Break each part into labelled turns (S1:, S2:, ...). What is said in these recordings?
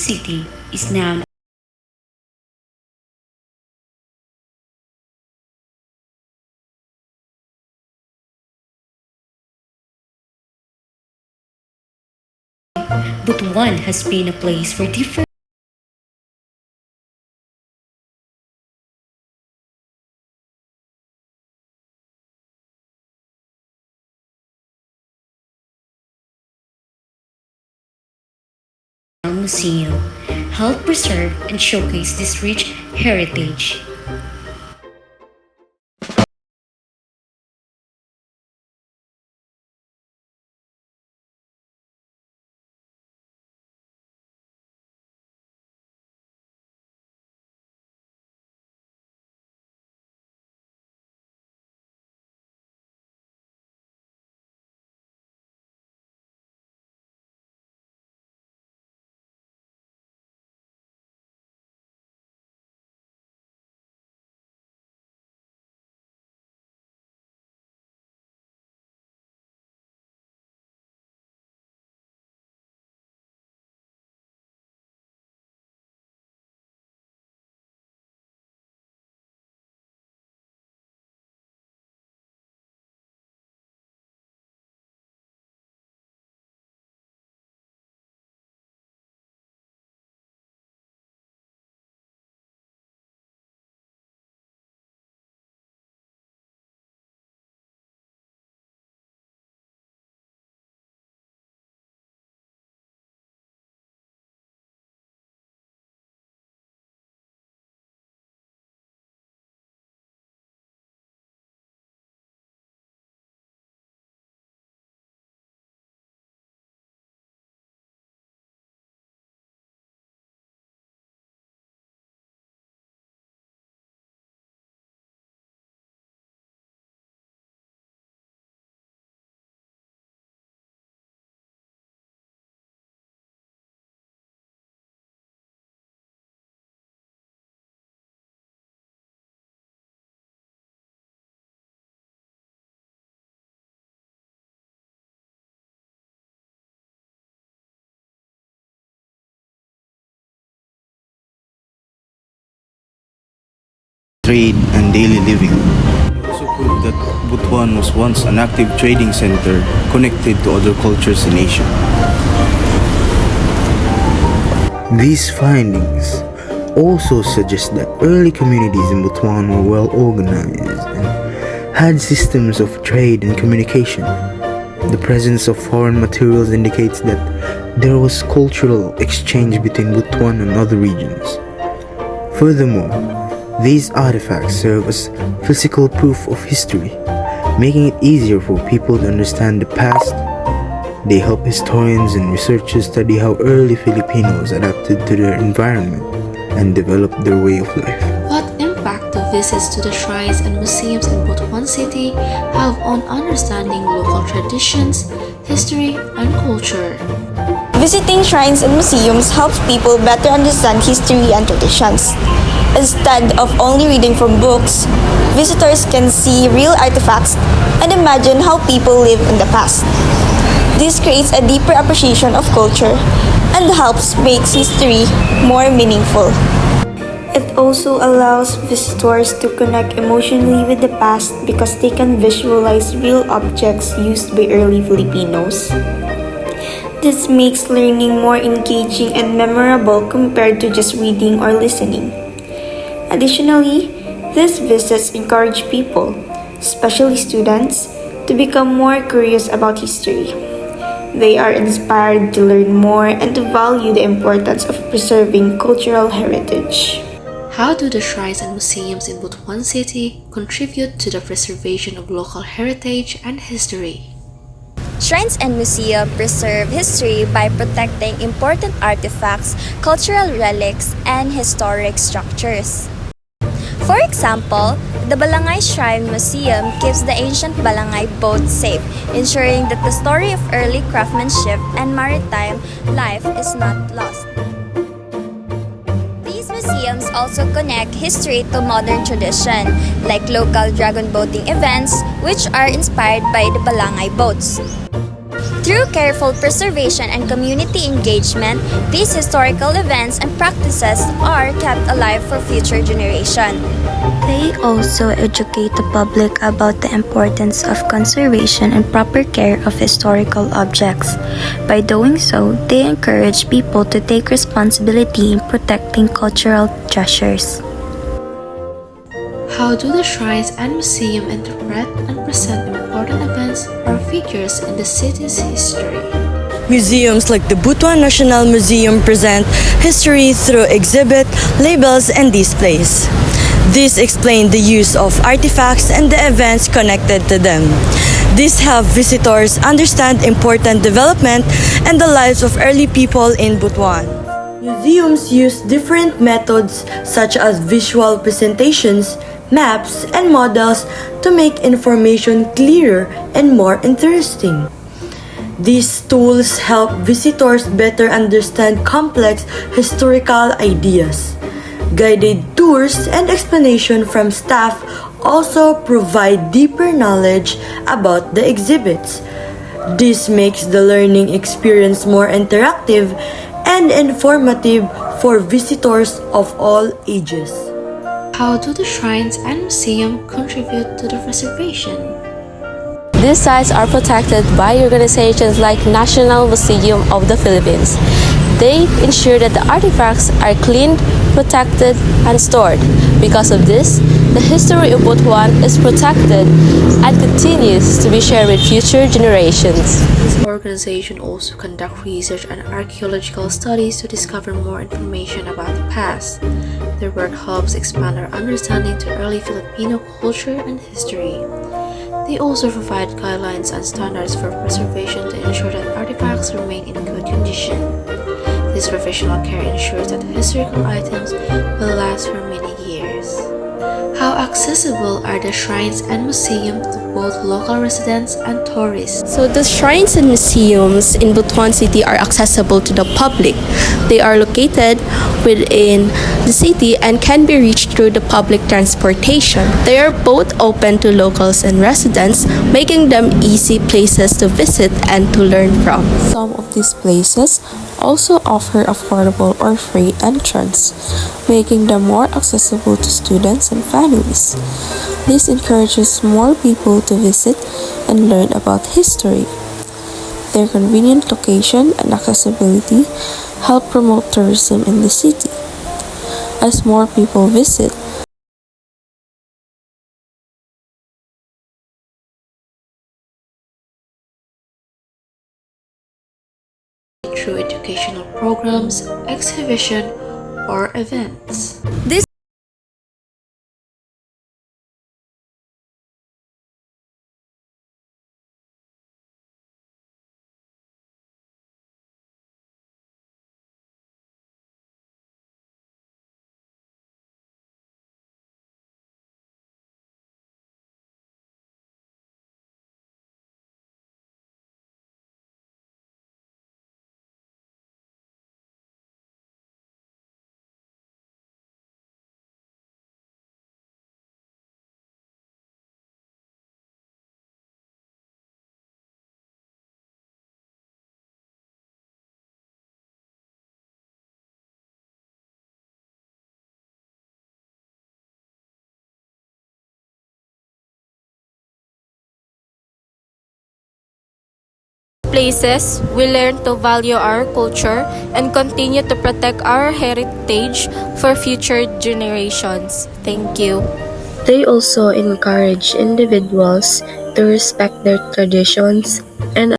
S1: City is now Butuan has been a place for different museum help preserve and showcase this rich heritage.
S2: Trade and daily living. It also proved that Butuan was once an active trading center connected to other cultures in Asia. These findings also suggest that early communities in Butuan were well organized and had systems of trade and communication. The presence of foreign materials indicates that there was cultural exchange between Butuan and other regions. Furthermore, these artifacts serve as physical proof of history, making it easier for people to understand the past. They help historians and researchers study how early Filipinos adapted to their environment and developed their way of life.
S3: What impact do visits to the shrines and museums in Butuan City have on understanding local traditions, history, and culture?
S4: Visiting shrines and museums helps people better understand history and traditions. Instead of only reading from books, visitors can see real artifacts and imagine how people lived in the past. This creates a deeper appreciation of culture and helps make history more meaningful. It also allows visitors to connect emotionally with the past because they can visualize real objects used by early Filipinos. This makes learning more engaging and memorable compared to just reading or listening. Additionally, these visits encourage people, especially students, to become more curious about history. They are inspired to learn more and to value the importance of preserving cultural heritage.
S3: How do the shrines and museums in Butuan City contribute to the preservation of local heritage and history?
S5: Shrines and museums preserve history by protecting important artifacts, cultural relics, and historic structures. For example, the Balangay Shrine Museum keeps the ancient Balangay boat safe, ensuring that the story of early craftsmanship and maritime life is not lost. These museums also connect history to modern tradition, like local dragon boating events, which are inspired by the Balangay boats. Through careful preservation and community engagement, these historical events and practices are kept alive for future generations.
S6: They also educate the public about the importance of conservation and proper care of historical objects. By doing so, they encourage people to take responsibility in protecting cultural treasures.
S3: How do the shrines and museum interpret and present important events or figures in the city's history?
S7: Museums like the Butuan National Museum present history through exhibit, labels, and displays. These explain the use of artifacts and the events connected to them. These help visitors understand important development and the lives of early people in Butuan. Museums use different methods such as visual presentations, maps, and models to make information clearer and more interesting. These tools help visitors better understand complex historical ideas. Guided tours and explanation from staff also provide deeper knowledge about the exhibits. This makes the learning experience more interactive and informative for visitors of all ages.
S3: How do the shrines and museum contribute to the preservation?
S8: These sites are protected by organizations like National Museum of the Philippines. They ensure that the artifacts are cleaned, protected, and stored. Because of this, the history of Butuan is protected and continues to be shared with future generations.
S3: This organization also conduct research and archaeological studies to discover more information about the past. Their work helps expand our understanding to early Filipino culture and history. They also provide guidelines and standards for preservation to ensure that artifacts remain in good condition. This professional care ensures that historical items will last for many years. How accessible are the shrines and museums to both local residents and tourists?
S9: So the shrines and museums in Butuan City are accessible to the public. They are located within the city and can be reached through the public transportation. They are both open to locals and residents, making them easy places to visit and to learn from.
S10: Some of these places also offer affordable or free entrance, making them more accessible to students and families. This encourages more people to visit and learn about history. Their convenient location and accessibility help promote tourism in the city. As more people visit,
S3: through educational programs, exhibition, or events.
S10: places, we learn to value our culture and continue to protect our heritage for future generations. Thank you.
S9: They also encourage individuals to respect their traditions and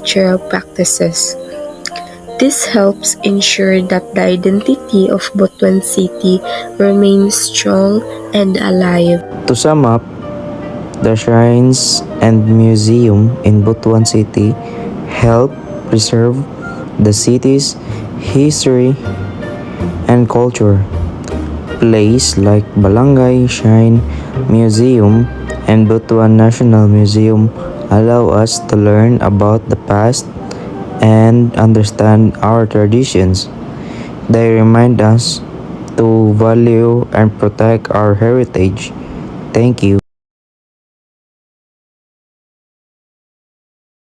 S9: cultural practices. This helps ensure that the identity of Butuan City remains strong and alive.
S11: To sum up, the shrines and museum in Butuan City help preserve the city's history and culture. Places like Balangay Shrine Museum and Butuan National Museum allow us to learn about the past and understand our traditions. They remind us to value and protect our heritage. Thank you.